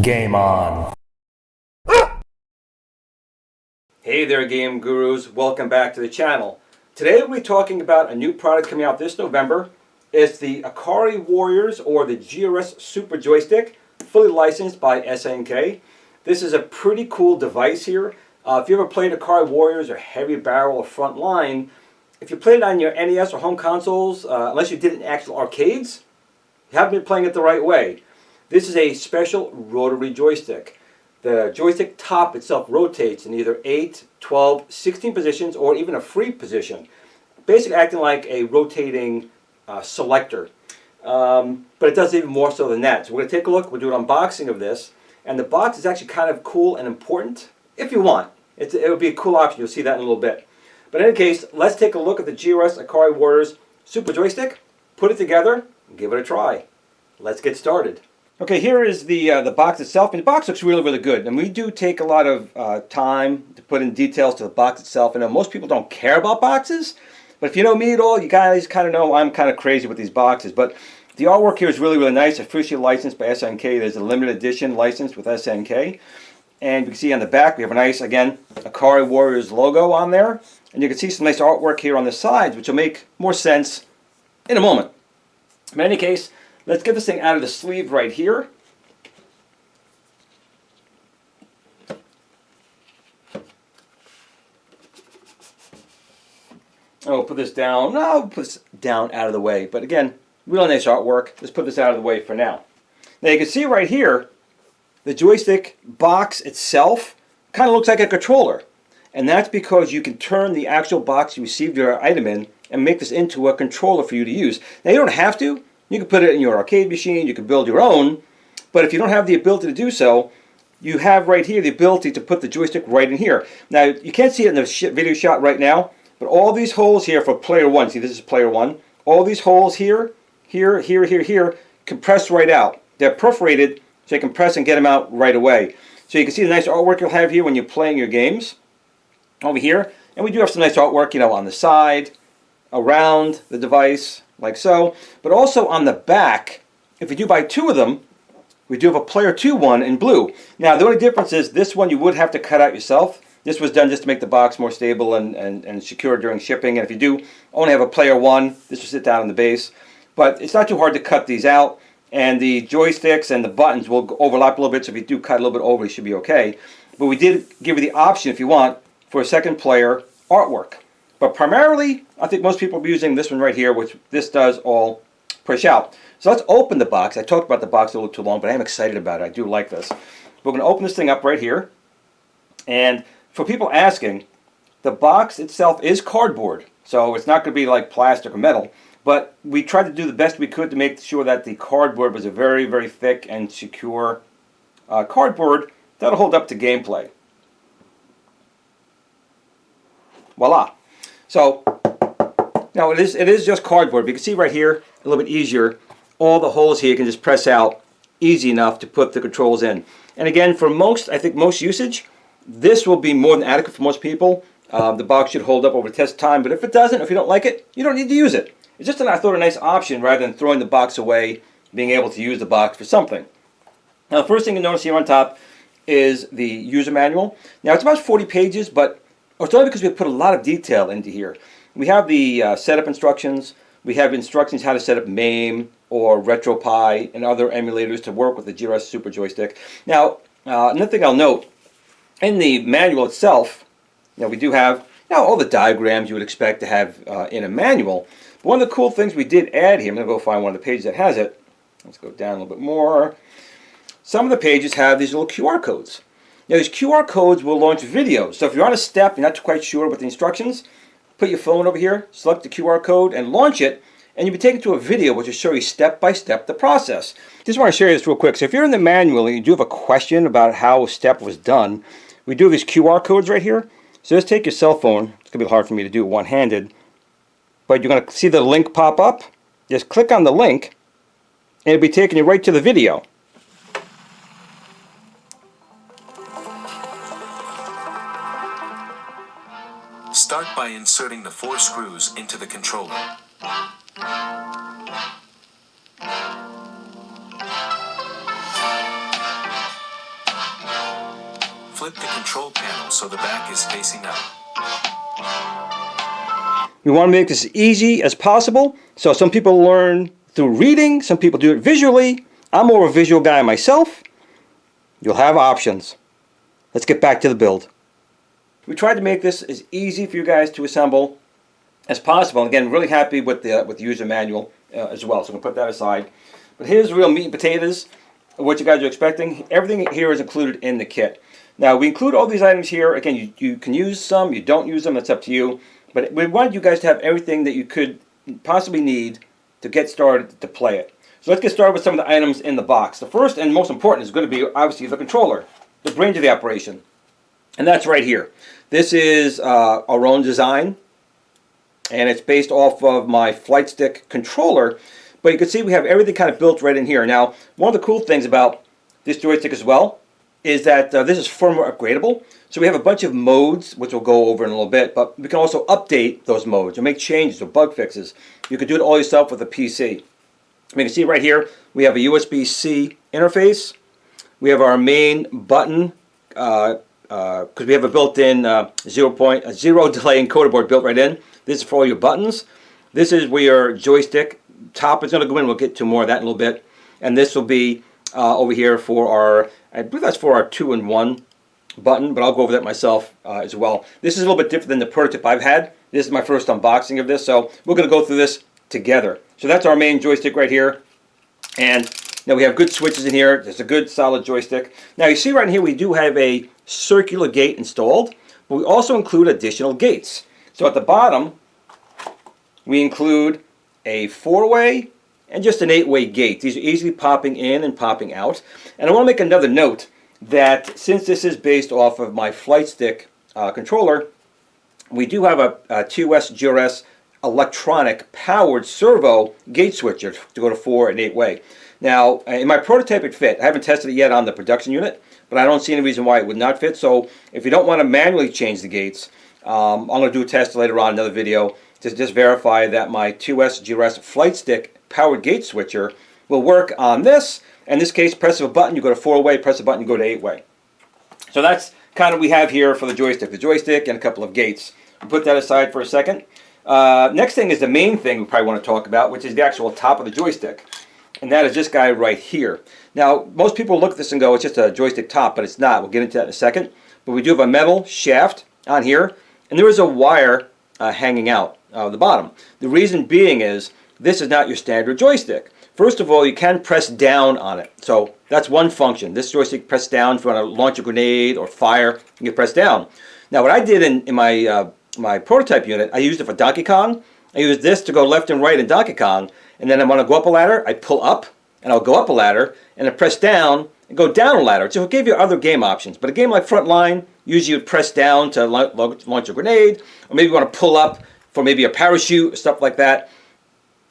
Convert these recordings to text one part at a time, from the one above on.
Game on. Hey there, game gurus. Welcome back to the channel. Today we'll be talking about a new product coming out this November. It's the Ikari Warriors, or the GRS Super Joystick, fully licensed by SNK. This is a pretty cool device here. If you ever played Ikari Warriors or Heavy Barrel or Frontline, if you played it on your NES or home consoles, unless you did it in actual arcades, you haven't been playing it the right way. This is a special rotary joystick. The joystick top itself rotates in either 8, 12, 16 positions, or even a free position, basically acting like a rotating selector. But it does even more so than that. So we're going to take a look. We'll do an unboxing of this. And the box is actually kind of cool and important, if you want. It would be a cool option. You'll see that in a little bit. But in any case, let's take a look at the GRS Ikari Warriors Super Joystick, put it together, and give it a try. Let's get started. Okay, here is the box itself, and the box looks really, really good. And we do take a lot of time to put in details to the box itself. I know most people don't care about boxes, but if you know me at all, you guys kind of know I'm kind of crazy with these boxes. But the artwork here is really, really nice. Officially licensed by SNK. There's a limited edition licensed with SNK. And you can see on the back, we have a nice, again, Ikari Warriors logo on there. And you can see some nice artwork here on the sides, which will make more sense in a moment. In any case, let's get this thing out of the sleeve right here. I'll put this down. No, I'll put this down out of the way. But again, really nice artwork. Let's put this out of the way for now. Now you can see right here, the joystick box itself kind of looks like a controller. And that's because you can turn the actual box you received your item in and make this into a controller for you to use. Now you don't have to. You can put it in your arcade machine, you can build your own, but if you don't have the ability to do so, you have right here the ability to put the joystick right in here. Now, you can't see it in the video shot right now, but all these holes here for player one, see this is player one, all these holes here, here, compress right out. They're perforated, so you can press and get them out right away. So you can see the nice artwork you'll have here when you're playing your games over here. And we do have some nice artwork, you know, on the side, around the device, like so. But also on the back, if you do buy two of them, we do have a player 2 one in blue. Now the only difference is this one you would have to cut out yourself. This was done just to make the box more stable and secure during shipping. And if you do only have a player 1, this will sit down on the base. But it's not too hard to cut these out. And the joysticks and the buttons will overlap a little bit, so if you do cut a little bit over, you should be okay. But we did give you the option, if you want, for a second player artwork. But primarily, I think most people will be using this one right here, which this does all push out. So let's open the box. I talked about the box a little too long, but I am excited about it. I do like this. We're going to open this thing up right here. And for people asking, the box itself is cardboard. So it's not going to be like plastic or metal. But we tried to do the best we could to make sure that the cardboard was a very, very thick and secure cardboard that'll hold up to gameplay. Voila. So now it is just cardboard. But you can see right here, a little bit easier, all the holes here you can just press out easy enough to put the controls in. And again, for most, I think most usage, this will be more than adequate for most people. The box should hold up over the test of time, but if it doesn't, if you don't like it, you don't need to use it. It's just I thought a nice option rather than throwing the box away, being able to use the box for something. Now the first thing you notice here on top is the user manual. Now it's about 40 pages, but it's only because we put a lot of detail into here. We have the setup instructions. We have instructions how to set up MAME or RetroPie and other emulators to work with the GRS Super Joystick. Now, another thing I'll note, in the manual itself, we do have all the diagrams you would expect to have in a manual. But one of the cool things we did add here, I'm going to go find one of the pages that has it. Let's go down a little bit more. Some of the pages have these little QR codes. Now these QR codes will launch videos. So if you're on a step, you're not quite sure what the instructions, put your phone over here, select the QR code and launch it, and you'll be taken to a video which will show you step by step the process. Just want to share this real quick. So if you're in the manual and you do have a question about how a step was done, we do have these QR codes right here. So just take your cell phone. It's going to be hard for me to do one-handed, but you're going to see the link pop up. Just click on the link and it'll be taking you right to the video. Start by inserting the 4 screws into the controller. Flip the control panel so the back is facing up. We want to make this as easy as possible. So some people learn through reading, some people do it visually. I'm more of a visual guy myself. You'll have options. Let's get back to the build. We tried to make this as easy for you guys to assemble as possible. And again, really happy with the user manual as well. So I'm going to put that aside. But here's the real meat and potatoes of what you guys are expecting. Everything here is included in the kit. Now, we include all these items here. Again, you can use some, you don't use them, that's up to you. But we want you guys to have everything that you could possibly need to get started to play it. So let's get started with some of the items in the box. The first and most important is going to be, obviously, the controller, the brains of the operation. And that's right here. This is our own design, and it's based off of my flight stick controller. But you can see we have everything kind of built right in here. Now, one of the cool things about this joystick as well is that this is firmware upgradable. So we have a bunch of modes, which we'll go over in a little bit, but we can also update those modes or make changes or bug fixes. You can do it all yourself with a PC. You can see right here, we have a USB-C interface. We have our main button, because we have a built-in zero delay encoder board built right in. This is for all your buttons. This is where your joystick top is going to go in. We'll get to more of that in a little bit. And this will be over here for our, I believe that's for our 2-in-1 button, but I'll go over that myself as well. This is a little bit different than the prototype I've had. This is my first unboxing of this, so we're going to go through this together. So that's our main joystick right here. And now we have good switches in here. There's a good solid joystick. Now you see right in here we do have a circular gate installed, but we also include additional gates. So at the bottom, we include a 4-way and just an 8-way gate. These are easily popping in and popping out. And I want to make another note that since this is based off of my flight stick controller, we do have a TOS GRS electronic powered servo gate switcher to go to 4 and 8-way. Now, in my prototype it fit. I haven't tested it yet on the production unit, but I don't see any reason why it would not fit. So if you don't want to manually change the gates, I'm going to do a test later on, another video, to just verify that my TOS GRS flight stick powered gate switcher will work on this. In this case, press of a button, you go to 4-way, press a button, you go to 8-way. So that's kind of what we have here for the joystick and a couple of gates. We'll put that aside for a second. Next thing is the main thing we probably want to talk about, which is the actual top of the joystick. And that is this guy right here. Now, most people look at this and go, it's just a joystick top, but it's not. We'll get into that in a second. But we do have a metal shaft on here, and there is a wire hanging out the bottom. The reason being is this is not your standard joystick. First of all, you can press down on it. So that's one function. This joystick, press down if you want to launch a grenade or fire, you can press down. Now what I did in my my prototype unit, I used it for Donkey Kong. I used this to go left and right in Donkey Kong, and then I want to go up a ladder, I pull up, and I'll go up a ladder, and I press down and go down a ladder. So it'll give you other game options. But a game like Frontline, usually you would press down to launch a grenade, or maybe you want to pull up for maybe a parachute, stuff like that.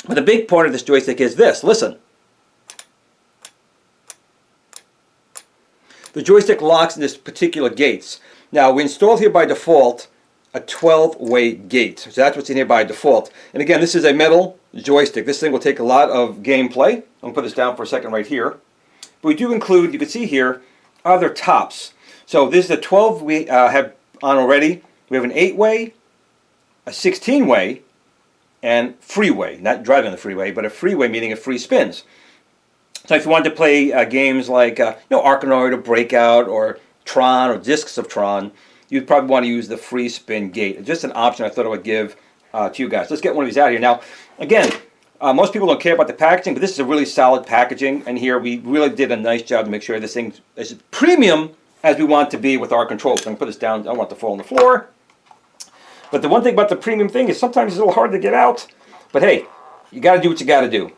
But the big part of this joystick is this. Listen. The joystick locks in this particular gates. Now, we installed here by default a 12-way gate. So that's what's in here by default. And again, this is a metal joystick. This thing will take a lot of gameplay. I'm going to put this down for a second right here. But we do include, you can see here, other tops. So this is the 12 we have on already. We have an 8-way, a 16-way, and freeway. Not driving on the freeway, but a freeway meaning a free spins. So if you wanted to play games like Arkanoid or Breakout or Tron or Discs of Tron, you'd probably want to use the free spin gate. It's just an option I thought I would give to you guys. Let's get one of these out here. Now, again, most people don't care about the packaging, but this is a really solid packaging. And here we really did a nice job to make sure this thing is premium as we want it to be with our controls. So I'm going to put this down. I don't want it to fall on the floor. But the one thing about the premium thing is sometimes it's a little hard to get out. But hey, you got to do what you got to do.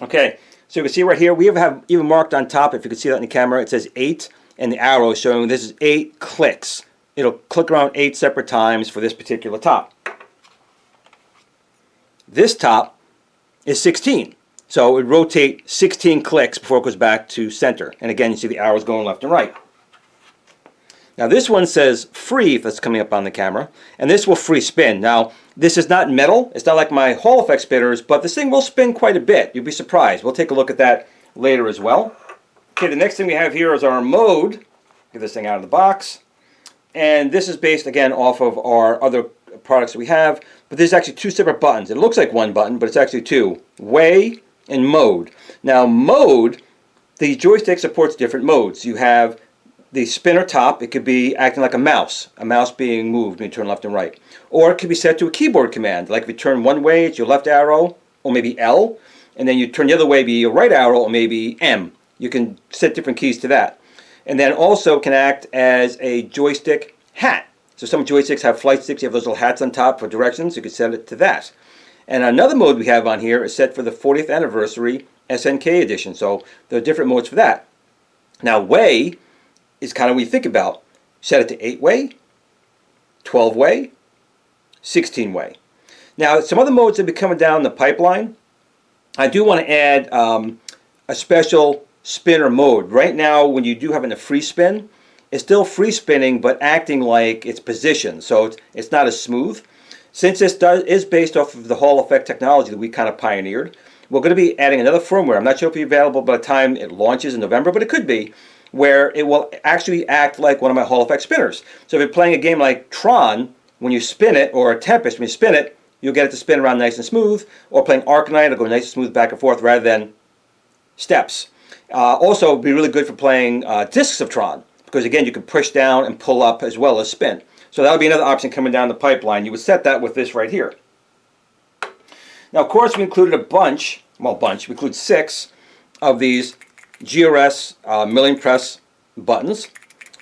Okay, so you can see right here, we have even marked on top, if you can see that in the camera, it says 8, and the arrow is showing this is 8 clicks. It'll click around 8 separate times for this particular top. This top is 16. So it would rotate 16 clicks before it goes back to center. And again, you see the arrows going left and right. Now this one says free, if that's coming up on the camera, and this will free spin. Now this is not metal, it's not like my Hall effect spinners, but this thing will spin quite a bit. You'll be surprised. We'll take a look at that later as well. Okay, the next thing we have here is our mode. Get this thing out of the box. and this is based again off of our other products that we have, but there's actually two separate buttons. It looks like one button, but it's actually two: way and mode. Now mode, the joystick supports different modes. You have the spinner top. It could be acting like a mouse being moved when you turn left and right. Or it could be set to a keyboard command, like if you turn one way, it's your left arrow, or maybe L, and then you turn the other way, be your right arrow, or maybe M. You can set different keys to that. And then also can act as a joystick hat. So some joysticks have flight sticks, you have those little hats on top for directions, you can set it to that. And another mode we have on here is set for the 40th anniversary SNK edition, so there are different modes for that. Now way is kind of what you think about. Set it to 8-way, 12-way, 16-way. Now some other modes that be coming down the pipeline. I do want to add a special spinner mode. Right now when you do have a free spin, it's still free spinning but acting like it's positioned, so it's not as smooth. Since this is based off of the Hall effect technology that we kind of pioneered, we're going to be adding another firmware. I'm not sure if it'll be available by the time it launches in November, but it could be, where it will actually act like one of my Hall effect spinners. So if you're playing a game like Tron, when you spin it, or Tempest, when you spin it, you'll get it to spin around nice and smooth, or playing Arcanine, it'll go nice and smooth back and forth rather than steps. Also, it'll be really good for playing Discs of Tron, because again, you can push down and pull up as well as spin. So that'll be another option coming down the pipeline. You would set that with this right here. Now, of course, we included a bunch, we include 6 of these GRS milling press buttons.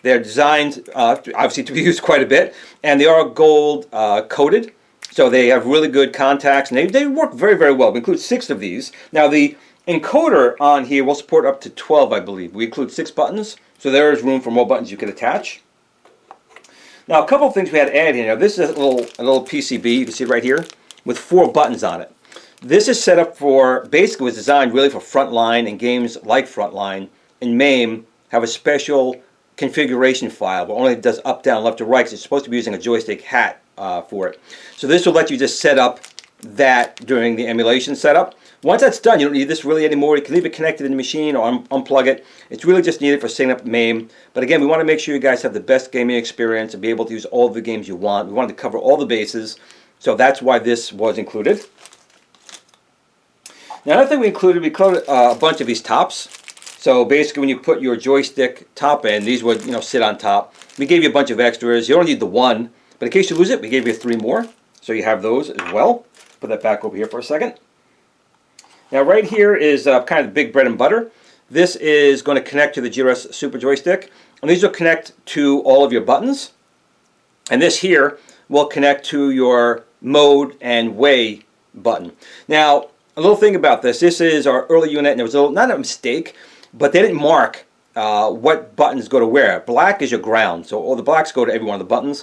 They're designed, obviously, to be used quite a bit, and they are gold coated, so they have really good contacts, and they work very, very well. We include 6 of these. Now, the encoder on here will support up to 12, I believe. We include 6 buttons, so there is room for more buttons you can attach. Now, a couple of things we had to add here. Now, this is a little PCB, you can see it right here, with 4 buttons on it. This is set up for, basically was designed really for Frontline and games like Frontline. And MAME have a special configuration file where only it does up, down, left, or right, because it's supposed to be using a joystick hat for it. So this will let you just set up that during the emulation setup. Once that's done, you don't need this really anymore. You can leave it connected in the machine or unplug it. It's really just needed for setting up MAME. But again, we want to make sure you guys have the best gaming experience and be able to use all the games you want. We wanted to cover all the bases, so that's why this was included. Now, another thing we included a bunch of these tops. So basically, when you put your joystick top in, these would sit on top. We gave you a bunch of extras. You don't need the one, but in case you lose it, we gave you 3 more. So you have those as well. Put that back over here for a second. Now right here is kind of the big bread and butter. This is going to connect to the GRS Super Joystick, and these will connect to all of your buttons. And this here will connect to your mode and way button. Now, a little thing about this. This is our early unit, and there was not a mistake, but they didn't mark what buttons go to where. Black is your ground, so all the blacks go to every one of the buttons.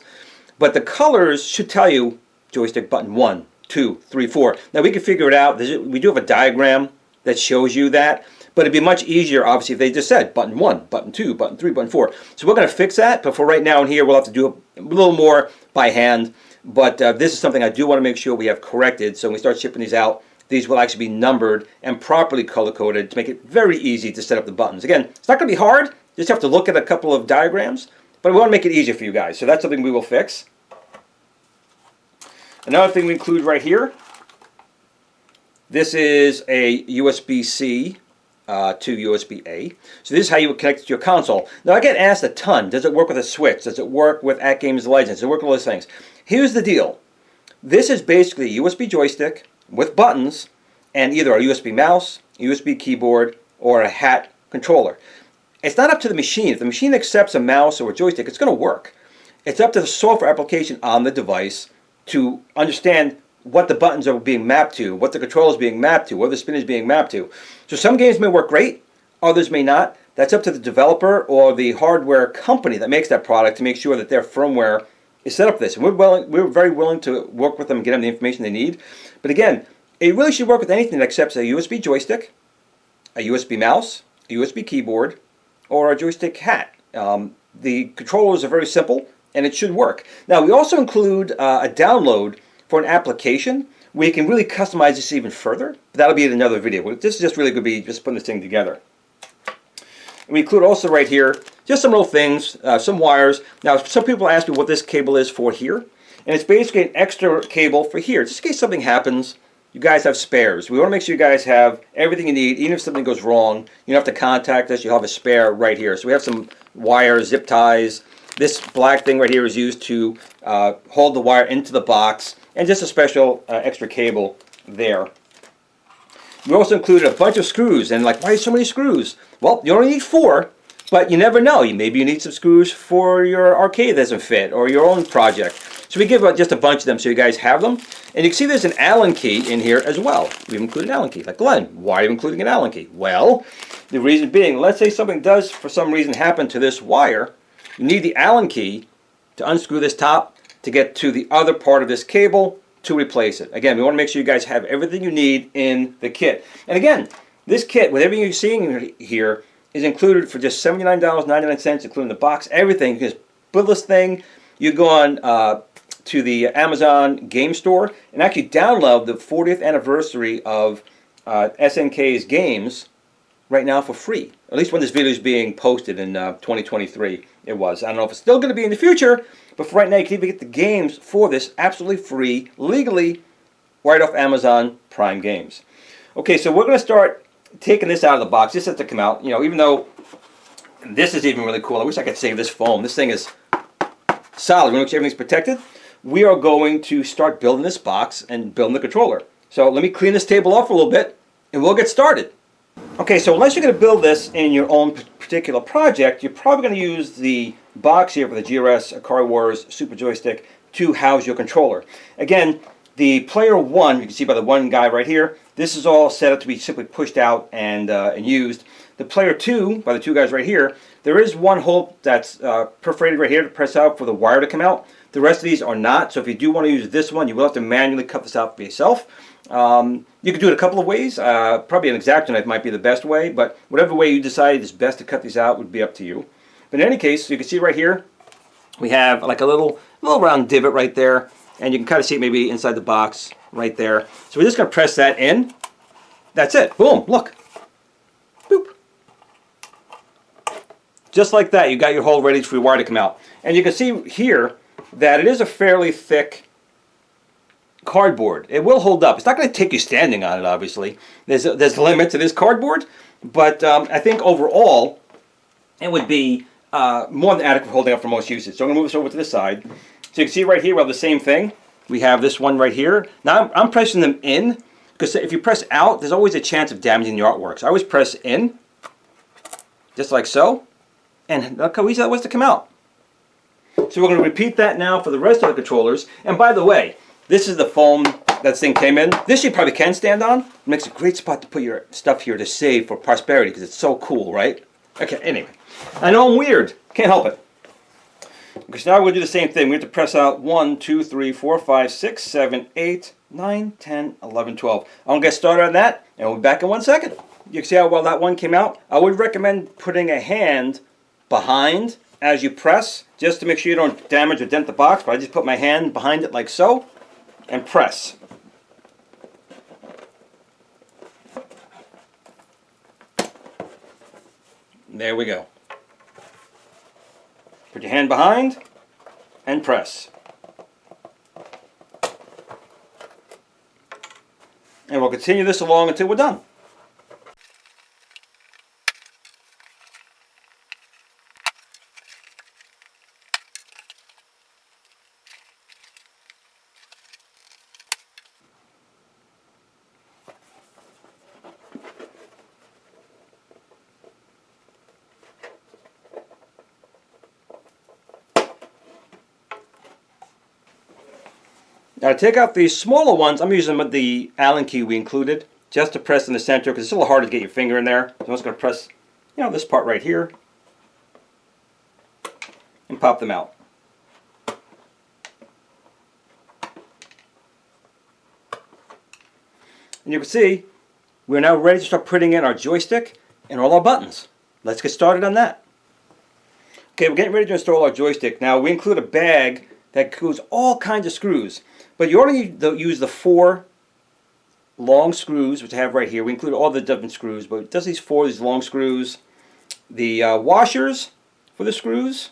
But the colors should tell you joystick button 1, 2, 3, 4. Now we can figure it out. We do have a diagram that shows you that, but it'd be much easier, obviously, if they just said button 1, button 2, button 3, button 4. So we're going to fix that, but for right now in here, we'll have to do a little more by hand. But this is something I do want to make sure we have corrected, so when we start shipping these out, these will actually be numbered and properly color-coded to make it very easy to set up the buttons. Again, it's not going to be hard. You just have to look at a couple of diagrams, but we want to make it easier for you guys, so that's something we will fix. Another thing we include right here, this is a USB-C to USB-A. So this is how you would connect it to your console. Now I get asked a ton, does it work with a Switch? Does it work with AtGames Legends? Does it work with all those things? Here's the deal. This is basically a USB joystick with buttons and either a USB mouse, a USB keyboard, or a hat controller. It's not up to the machine. If the machine accepts a mouse or a joystick, it's going to work. It's up to the software application on the device to understand what the buttons are being mapped to, what the controller is being mapped to, what the spin is being mapped to. So some games may work great, others may not. That's up to the developer or the hardware company that makes that product to make sure that their firmware is set up for this. And we're very willing to work with them and get them the information they need. But again, it really should work with anything that accepts a USB joystick, a USB mouse, a USB keyboard, or a joystick hat. The controllers are very simple, and it should work. Now, we also include a download for an application where you can really customize this even further. But that'll be in another video. This is just really going to be just putting this thing together. And we include also right here Just some little things, some wires. Now, some people ask me what this cable is for here, and it's basically an extra cable for here, just in case something happens. You guys have spares. We want to make sure you guys have everything you need. Even if something goes wrong, you don't have to contact us. You'll have a spare right here. So we have some wires, zip ties. This black thing right here is used to hold the wire into the box, and just a special extra cable there. We also included a bunch of screws, and like, why so many screws? Well, you only need 4, but you never know. Maybe you need some screws for your arcade that doesn't fit, or your own project. So we give just a bunch of them so you guys have them. And you can see there's an Allen key in here as well. We've included an Allen key. Like, Glenn, why are you including an Allen key? Well, the reason being, let's say something does for some reason happen to this wire. You need the Allen key to unscrew this top to get to the other part of this cable to replace it. Again, we want to make sure you guys have everything you need in the kit. And again, this kit, with everything you're seeing here, is included for just $79.99, including the box, everything. You can just build this thing. You go on to the Amazon game store and actually download the 40th anniversary of SNK's games right now for free. At least when this video is being posted in 2023, it was. I don't know if it's still going to be in the future, but for right now, you can even get the games for this absolutely free, legally, right off Amazon Prime Games. Okay, so we're going to start taking this out of the box. This has to come out. You know, even though this is even really cool. I wish I could save this foam. This thing is solid. We make sure everything's protected. We are going to start building this box and building the controller. So let me clean this table off a little bit, and we'll get started. Okay, so unless you're going to build this in your own particular project, you're probably going to use the box here for the GRS Ikari Wars Super Joystick to house your controller. Again, the player 1, you can see by the one guy right here, this is all set up to be simply pushed out and used. The player 2, by the 2 guys right here, there is one hole that's perforated right here to press out for the wire to come out. The rest of these are not, so if you do want to use this one, you will have to manually cut this out for yourself. You can do it a couple of ways. Probably an X-Acto knife might be the best way, but whatever way you decide is best to cut these out would be up to you. But in any case, you can see right here, we have like a little round divot right there, and you can kind of see it maybe inside the box right there. So we're just going to press that in. That's it. Boom. Look. Boop. Just like that, you got your hole ready for your wire to come out. And you can see here that it is a fairly thick cardboard. It will hold up. It's not going to take you standing on it, obviously. There's a limit to this cardboard, but I think overall it would be more than adequate for holding up for most uses. So I'm going to move this over to this side. So you can see right here we have the same thing. We have this one right here. Now I'm pressing them in, because if you press out, there's always a chance of damaging your artwork. So I always press in, just like so, and look how easy that was to come out. So we're going to repeat that now for the rest of the controllers. And by the way, this is the foam that this thing came in. This you probably can stand on. It makes a great spot to put your stuff here to save for prosperity, because it's so cool, right? Okay, anyway. I know I'm weird. Can't help it. Because now we're going to do the same thing. We have to press out 1, 2, 3, 4, 5, 6, 7, 8, 9, 10, 11, 12. I'm going to get started on that, and we'll be back in 1 second. You can see how well that one came out. I would recommend putting a hand behind as you press, just to make sure you don't damage or dent the box. But I just put my hand behind it like so, and press. There we go. Put your hand behind and press. And we'll continue this along until we're done. Now to take out these smaller ones, I'm using the Allen key we included, just to press in the center, because it's a little hard to get your finger in there. So I'm just going to press, this part right here, and pop them out. And you can see, we're now ready to start putting in our joystick and all our buttons. Let's get started on that. Okay, we're getting ready to install our joystick. Now we include a bag that includes all kinds of screws. But you only use the 4 long screws, which I have right here. We include all the different screws, but it does these long screws. The washers for the screws.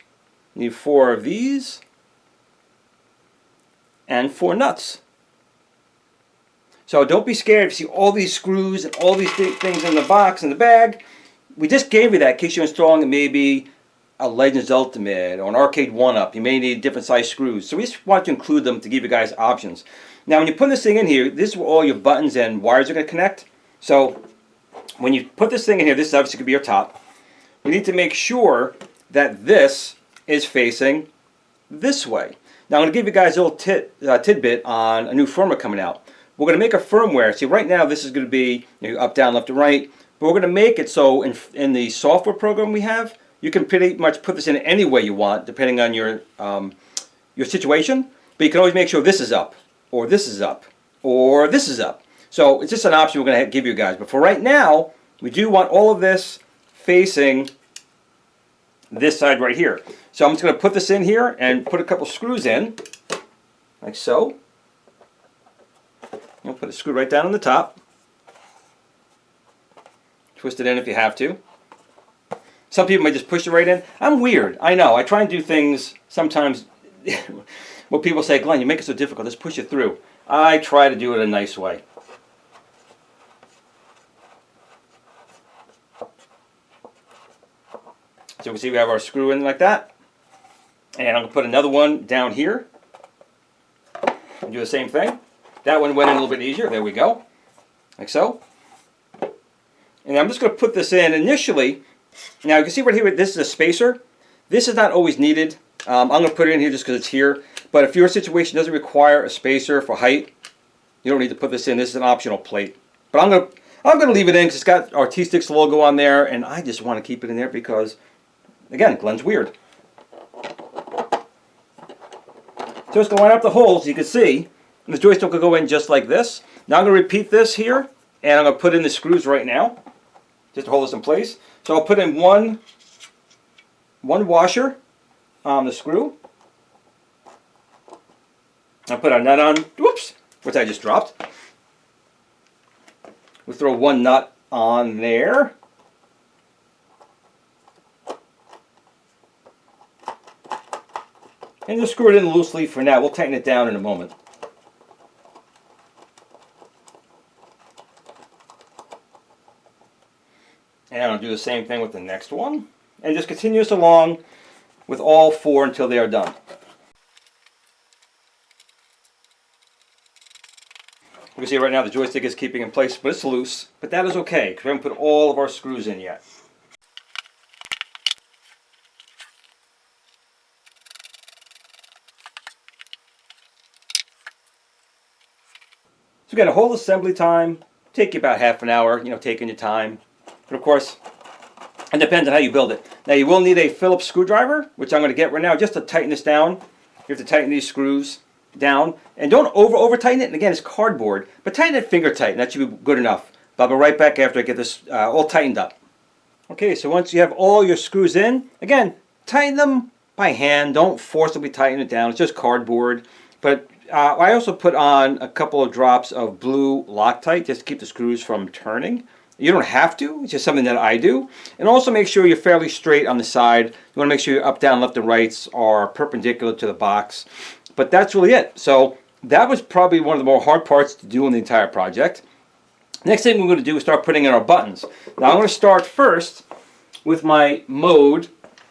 You need 4 of these. And 4 nuts. So don't be scared if you see all these screws and all these things in the box, in the bag. We just gave you that in case you're installing maybe a Legends Ultimate or an Arcade 1-Up. You may need different size screws. So we just want to include them to give you guys options. Now when you put this thing in here, this is where all your buttons and wires are going to connect. So when you put this thing in here, this is obviously going to be your top. We need to make sure that this is facing this way. Now I'm going to give you guys a little tidbit on a new firmware coming out. We're going to make a firmware. See, right now this is going to be up, down, left, and right. But we're going to make it so in the software program we have, you can pretty much put this in any way you want, depending on your situation. But you can always make sure this is up, or this is up, or this is up. So it's just an option we're going to give you guys. But for right now, we do want all of this facing this side right here. So I'm just going to put this in here and put a couple screws in, like so. I'll put a screw right down on the top. Twist it in if you have to. Some people may just push it right in. I'm weird, I know. I try and do things sometimes what people say, Glenn, you make it so difficult, just push it through. I try to do it a nice way. So we see we have our screw in like that. And I'm going to put another one down here. And do the same thing. That one went in a little bit easier. There we go. Like so. And I'm just going to put this in initially. Now you can see right here, this is a spacer. This is not always needed. I'm going to put it in here just because it's here. But if your situation doesn't require a spacer for height, you don't need to put this in. This is an optional plate. But I'm going to leave it in because it's got our T-Sticks logo on there. And I just want to keep it in there because, again, Glen's weird. So it's going to line up the holes, you can see. And the joystick will go in just like this. Now I'm going to repeat this here, and I'm going to put in the screws right now, just to hold this in place. So I'll put in one washer on the screw. I'll put a nut on, whoops, which I just dropped. We'll throw one nut on there. And just screw it in loosely for now. We'll tighten it down in a moment. And I'll do the same thing with the next one. And just continue this along with all 4 until they are done. You can see right now the joystick is keeping in place, but it's loose. But that is okay, because we haven't put all of our screws in yet. So again, a whole assembly time, take you about half an hour, taking your time. But of course, it depends on how you build it. Now you will need a Phillips screwdriver, which I'm going to get right now just to tighten this down. You have to tighten these screws down. And don't over tighten it. And again, it's cardboard, but tighten it finger tight, and that should be good enough. But I'll be right back after I get this all tightened up. Okay, so once you have all your screws in, again, tighten them by hand. Don't forcibly tighten it down. It's just cardboard. But I also put on a couple of drops of blue Loctite just to keep the screws from turning. You don't have to, it's just something that I do. And also make sure you're fairly straight on the side. You want to make sure your up, down, left, and rights are perpendicular to the box. But that's really it. So that was probably one of the more hard parts to do in the entire project. Next thing we're going to do is start putting in our buttons. Now I'm going to start first with my mode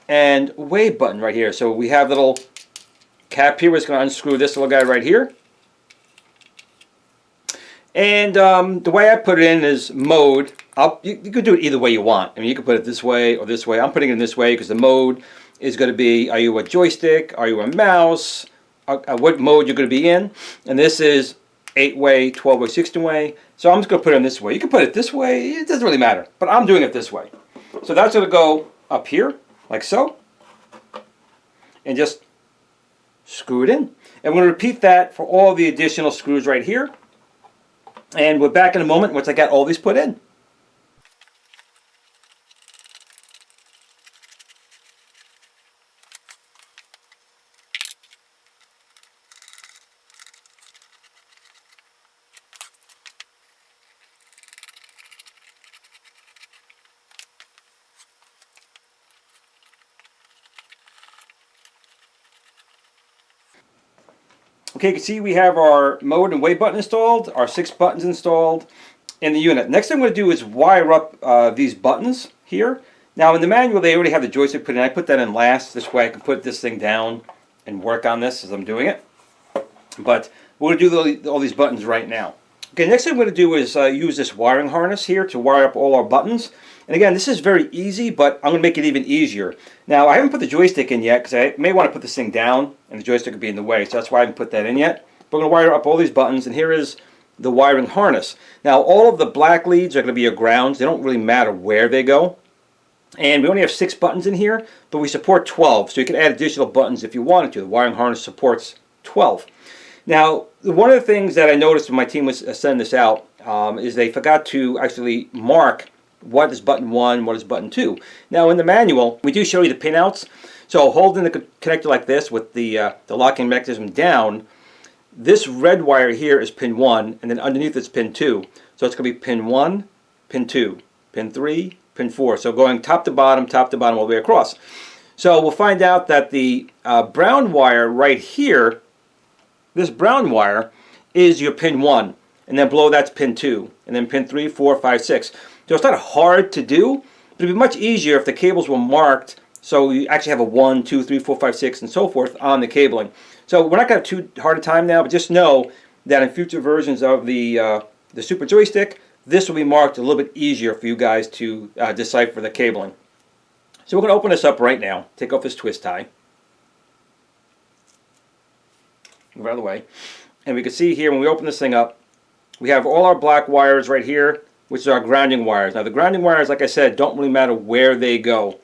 and wave button right here. So we have a little cap here. We're just going to unscrew this little guy right here. And the way I put it in is mode. You could do it either way you want. I mean, you could put it this way or this way. I'm putting it in this way because the mode is going to be, are you a joystick? Are you a mouse? What mode you're going to be in? And this is 8-way, 12-way, 16-way. So I'm just going to put it in this way. You can put it this way. It doesn't really matter. But I'm doing it this way. So that's going to go up here, like so. And just screw it in. And we're going to repeat that for all the additional screws right here. And we're back in a moment once I got all these put in. Okay, you can see we have our mode and wave button installed, our 6 buttons installed in the unit. Next thing I'm going to do is wire up these buttons here. Now in the manual they already have the joystick put in. I put that in last. This way I can put this thing down and work on this as I'm doing it. But we're going to do all these buttons right now. Okay, next thing I'm going to do is use this wiring harness here to wire up all our buttons. And again, this is very easy, but I'm going to make it even easier. Now, I haven't put the joystick in yet because I may want to put this thing down and the joystick would be in the way. So that's why I haven't put that in yet. But I'm going to wire up all these buttons, and here is the wiring harness. Now, all of the black leads are going to be your grounds. They don't really matter where they go. And we only have 6 buttons in here, but we support 12. So you can add additional buttons if you wanted to. The wiring harness supports 12. Now, one of the things that I noticed when my team was sending this out is they forgot to actually mark what is button 1, what is button 2. Now, in the manual, we do show you the pinouts. So holding the connector like this with the locking mechanism down, this red wire here is pin 1, and then underneath it's pin 2. So it's going to be pin 1, pin 2, pin 3, pin 4. So going top to bottom all the way across. So we'll find out that the brown wire right here, this brown wire, is your pin 1, and then below that's pin 2, and then pin 3, 4, 5, 6. So it's not hard to do, but it'd be much easier if the cables were marked so you actually have a 1, 2, 3, 4, 5, 6, and so forth on the cabling. So we're not going to have too hard a time now, but just know that in future versions of the Super Joystick, this will be marked a little bit easier for you guys to decipher the cabling. So we're going to open this up right now. Take off this twist tie. Move out of the way. And we can see here when we open this thing up, we have all our black wires right here, which are our grounding wires. Now the grounding wires, like I said, don't really matter where they go.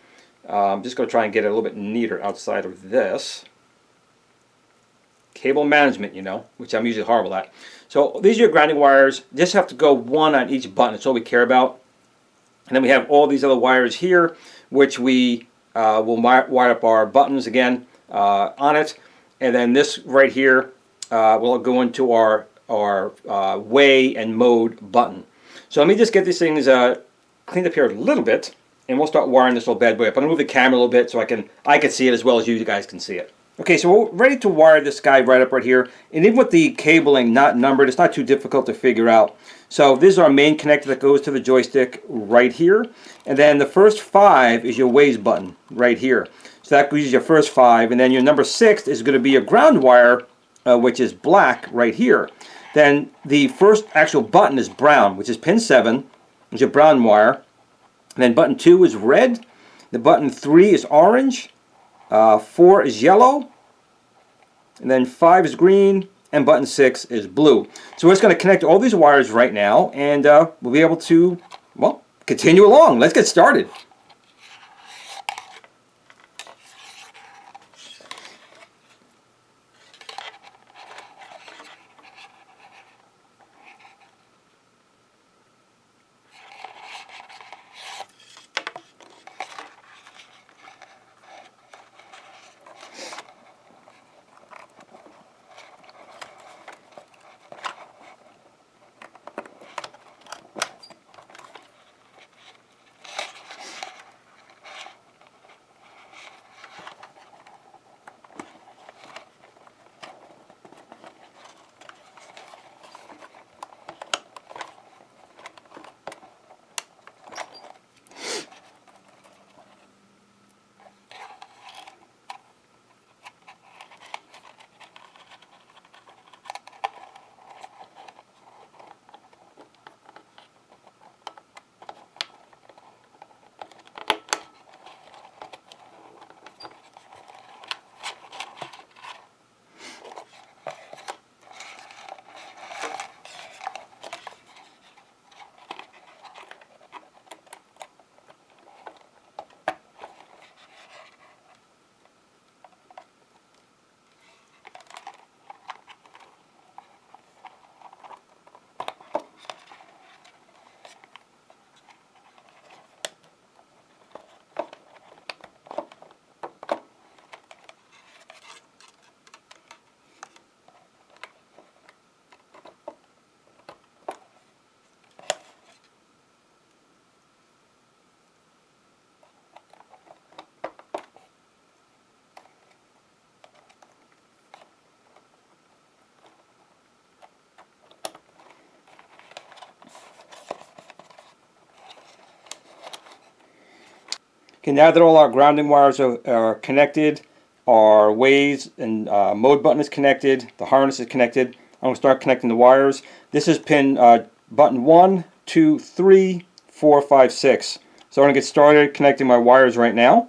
I'm just going to try and get it a little bit neater outside of this. Cable management, you know, which I'm usually horrible at. So these are your grounding wires. Just have to go 1 on each button. That's all we care about. And then we have all these other wires here, which we will wire up our buttons again on it. And then this right here will go into our way and mode button. So let me just get these things cleaned up here a little bit, and we'll start wiring this little bad boy up. I'm going to move the camera a little bit so I can see it as well as you guys can see it. Okay, so we're ready to wire this guy right up right here. And even with the cabling not numbered, it's not too difficult to figure out. So this is our main connector that goes to the joystick right here. And then the first 5 is your ways button right here. So that gives you your first 5. And then your number 6 is going to be your ground wire, which is black right here. Then the first actual button is brown, which is pin 7, which is your brown wire. And then button 2 is red. The button 3 is orange. 4 is yellow, and then 5 is green, and button 6 is blue. So we're just going to connect all these wires right now, and we'll be able to, well, continue along. Let's get started. Okay, now that all our grounding wires are connected, our ways and mode button is connected, the harness is connected, I'm going to start connecting the wires. This is pin button 1, 2, 3, 4, 5, 6. So I'm going to get started connecting my wires right now.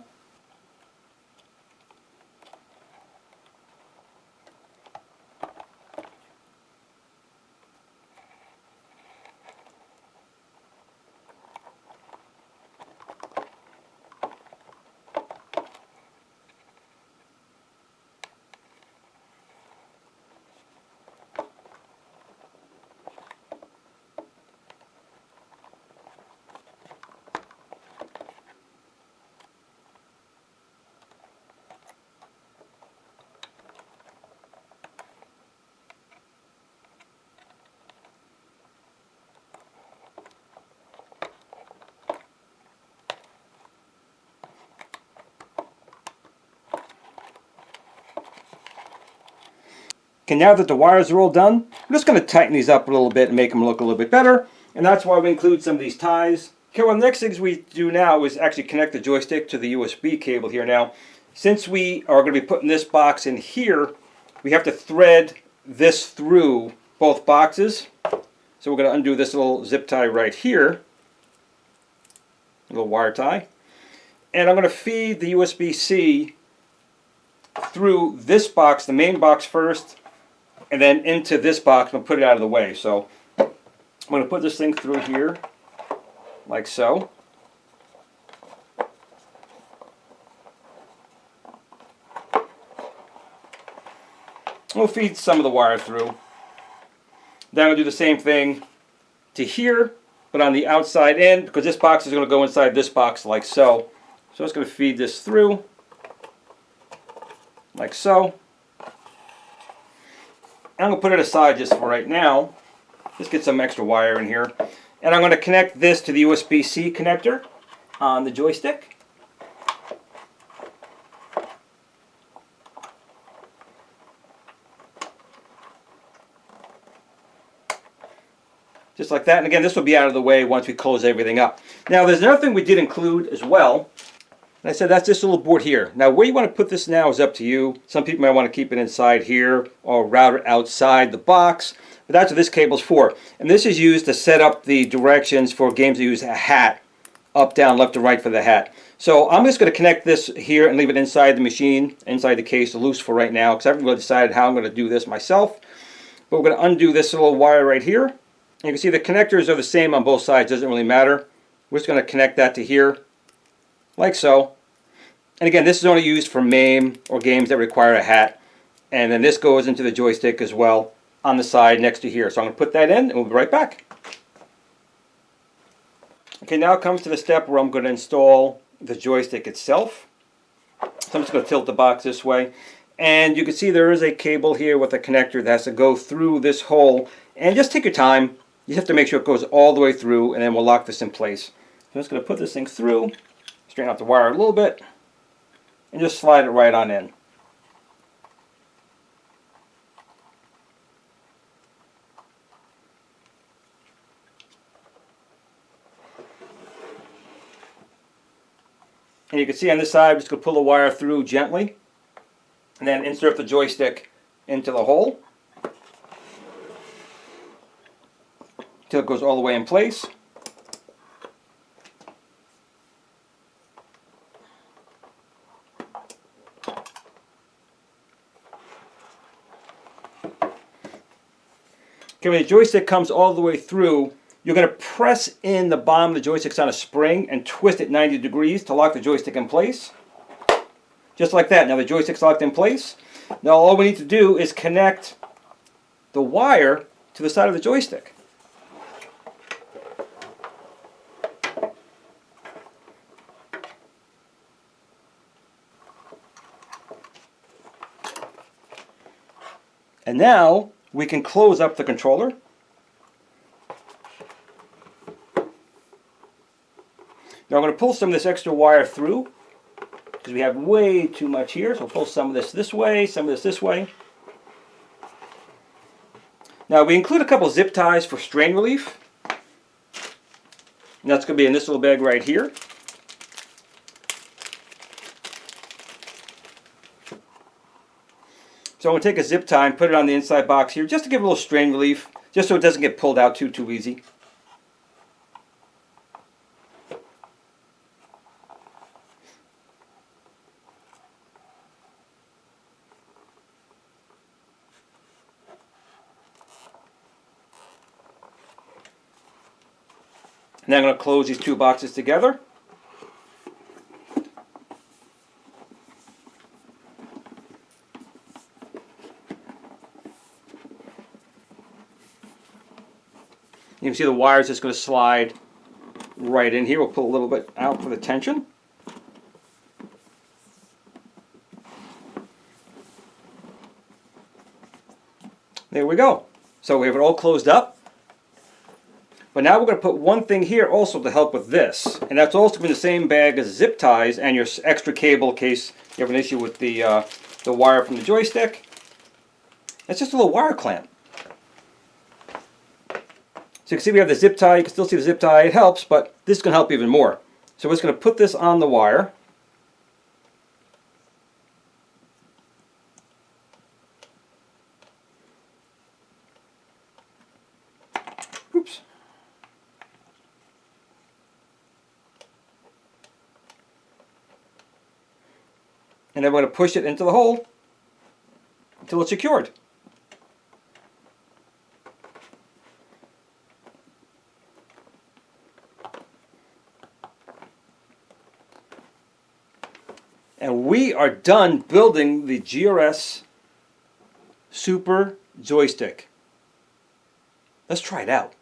Okay, now that the wires are all done, I'm just going to tighten these up a little bit and make them look a little bit better. And that's why we include some of these ties. Okay, well, the next things we do now is actually connect the joystick to the USB cable here now. Since we are going to be putting this box in here, we have to thread this through both boxes. So we're going to undo this little zip tie right here. A little wire tie. And I'm going to feed the USB-C through this box, the main box first, and then into this box and put it out of the way. So I'm going to put this thing through here, like so. We'll feed some of the wire through. Then I'm going to do the same thing to here, but on the outside end, because this box is going to go inside this box like so. So I'm just going to feed this through, like so. I'm going to put it aside just for right now. Just get some extra wire in here. And I'm going to connect this to the USB-C connector on the joystick. Just like that. And again, this will be out of the way once we close everything up. Now, there's another thing we did include as well. And I said that's this little board here. Now, where you want to put this now is up to you. Some people might want to keep it inside here or route it outside the box. But that's what this cable's for. And this is used to set up the directions for games that use a hat. Up, down, left, or right for the hat. So I'm just going to connect this here and leave it inside the machine, inside the case, loose for right now. Because I haven't really decided how I'm going to do this myself. But we're going to undo this little wire right here. And you can see the connectors are the same on both sides. Doesn't really matter. We're just going to connect that to here. Like so. And again, this is only used for MAME or games that require a hat. And then this goes into the joystick as well on the side next to here. So I'm going to put that in and we'll be right back. Okay, now it comes to the step where I'm going to install the joystick itself. So I'm just going to tilt the box this way. And you can see there is a cable here with a connector that has to go through this hole. And just take your time. You have to make sure it goes all the way through, and then we'll lock this in place. So I'm just going to put this thing through, straighten out the wire a little bit, and just slide it right on in. And you can see on this side, I'm just going to pull the wire through gently, and then insert the joystick into the hole until it goes all the way in place. Okay, when the joystick comes all the way through, you're going to press in the bottom of the joystick on a spring and twist it 90 degrees to lock the joystick in place. Just like that. Now the joystick's locked in place. Now all we need to do is connect the wire to the side of the joystick. And now we can close up the controller. Now I'm going to pull some of this extra wire through because we have way too much here. So we'll pull some of this way, some of this way. Now we include a couple zip ties for strain relief. And that's going to be in this little bag right here. So I'm going to take a zip tie and put it on the inside box here just to give a little strain relief, just so it doesn't get pulled out too easy. Now I'm going to close these two boxes together. You can see the wire is just going to slide right in here. We'll pull a little bit out for the tension. There we go. So we have it all closed up. But now we're going to put one thing here also to help with this. And that's also in the same bag as zip ties and your extra cable in case you have an issue with the wire from the joystick. It's just a little wire clamp. So you can see we have the zip tie. You can still see the zip tie. It helps, but this is going to help even more. So we're just going to put this on the wire. Oops. And then we're going to push it into the hole until it's secured. And we are done building the GRS Super Joystick. Let's try it out.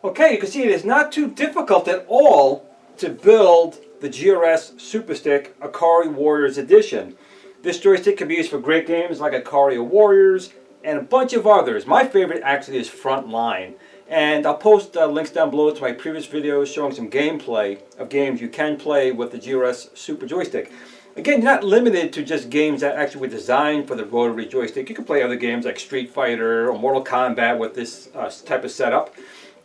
Okay, you can see it is not too difficult at all to build the GRS Super Stick Ikari Warriors Edition. This joystick can be used for great games like Ikari Warriors and a bunch of others. My favorite actually is Frontline. And I'll post links down below to my previous videos showing some gameplay of games you can play with the GRS Super Joystick. Again, you're not limited to just games that actually were designed for the rotary joystick. You can play other games like Street Fighter or Mortal Kombat with this type of setup,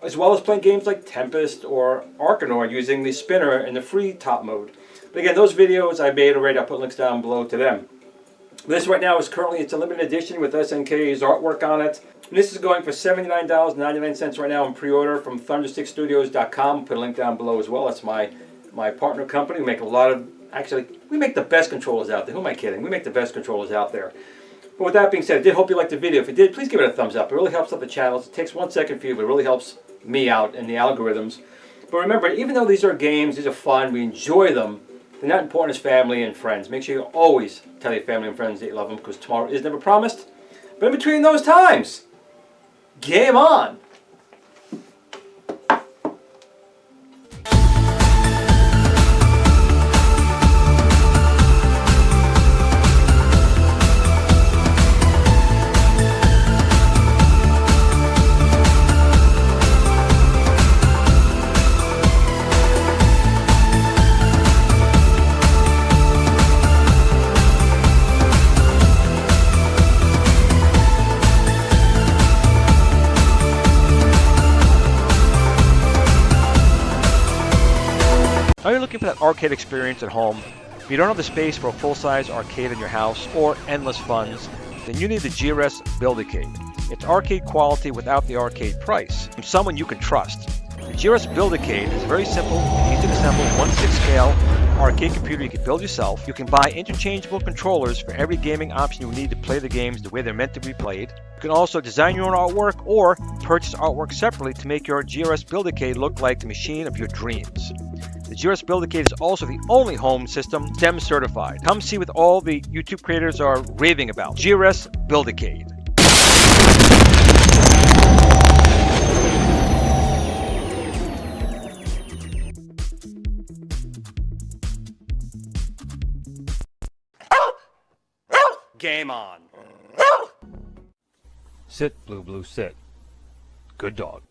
as well as playing games like Tempest or Arcanor using the spinner in the free top mode. But again, those videos I made already, I'll put links down below to them. This right now is currently, it's a limited edition with SNK's artwork on it. And this is going for $79.99 right now in pre-order from ThunderStickStudios.com. Put a link down below as well. That's my partner company. We make a lot of, actually, we make the best controllers out there. Who am I kidding? We make the best controllers out there. But with that being said, I did hope you liked the video. If you did, please give it a thumbs up. It really helps out the channel. It takes 1 second for you, but it really helps me out in the algorithms. But remember, even though these are games, these are fun, we enjoy them, they're not important as family and friends. Make sure you always tell your family and friends that you love them, because tomorrow is never promised. But in between those times, game on! Are you looking for that arcade experience at home? If you don't have the space for a full-size arcade in your house or endless funds, then you need the GRS Build-A-Cade. It's arcade quality without the arcade price, from someone you can trust. The GRS Build-A-Cade is very simple and easy to assemble 1/6 scale arcade computer you can build yourself. You can buy interchangeable controllers for every gaming option you need to play the games the way they're meant to be played. You can also design your own artwork or purchase artwork separately to make your GRS Build-A-Cade look like the machine of your dreams. The GRS Build-A-Cade is also the only home system STEM certified. Come see what all the YouTube creators are raving about. GRS Build-A-Cade. Game on! Sit, Blue Blue, sit. Good dog.